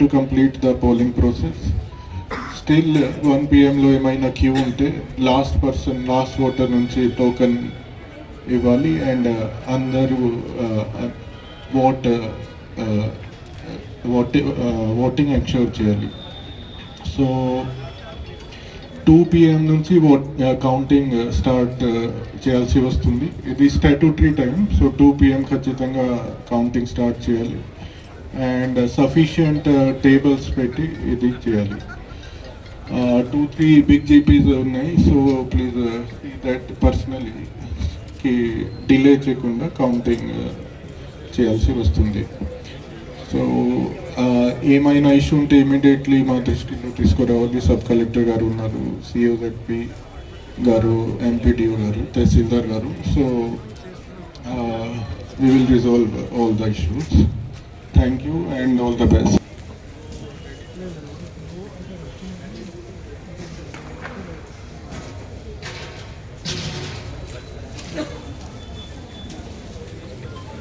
to complete the polling process. Still 1 PM లో ఏమైనా queue ఉంటే లాస్ట్ ఓటర్ నుంచి టోకెన్ ఇవ్వాలి అండ్ అందరూ ఓటింగ్ ఎన్ష్యూర్ చేయాలి. సో 2 PM నుంచి కౌంటింగ్ స్టార్ట్ చేయాల్సి వస్తుంది. ఇది స్టాట్యూటరీ టైం. సో 2 PM ఖచ్చితంగా కౌంటింగ్ స్టార్ట్ చేయాలి అండ్ సఫిషియంట్ టేబుల్స్ పెట్టి ఇది చేయాలి. 2-3 బిగ్ జీపీస్ ఉన్నాయి. So please see that personally delay చేయకుండా కౌంటింగ్ చేయాల్సి వస్తుంది. సో ఏమైనా ఇష్యూ ఉంటే ఇమీడియట్లీ మా దృష్టిలో తీసుకురావాలి. సబ్ కలెక్టర్ గారు ఉన్నారు, సిఓజెడ్పి గారు, ఎంపీడీఓ గారు, తహసీల్దార్ గారు. So we will resolve all the issues. Thank you and all the best.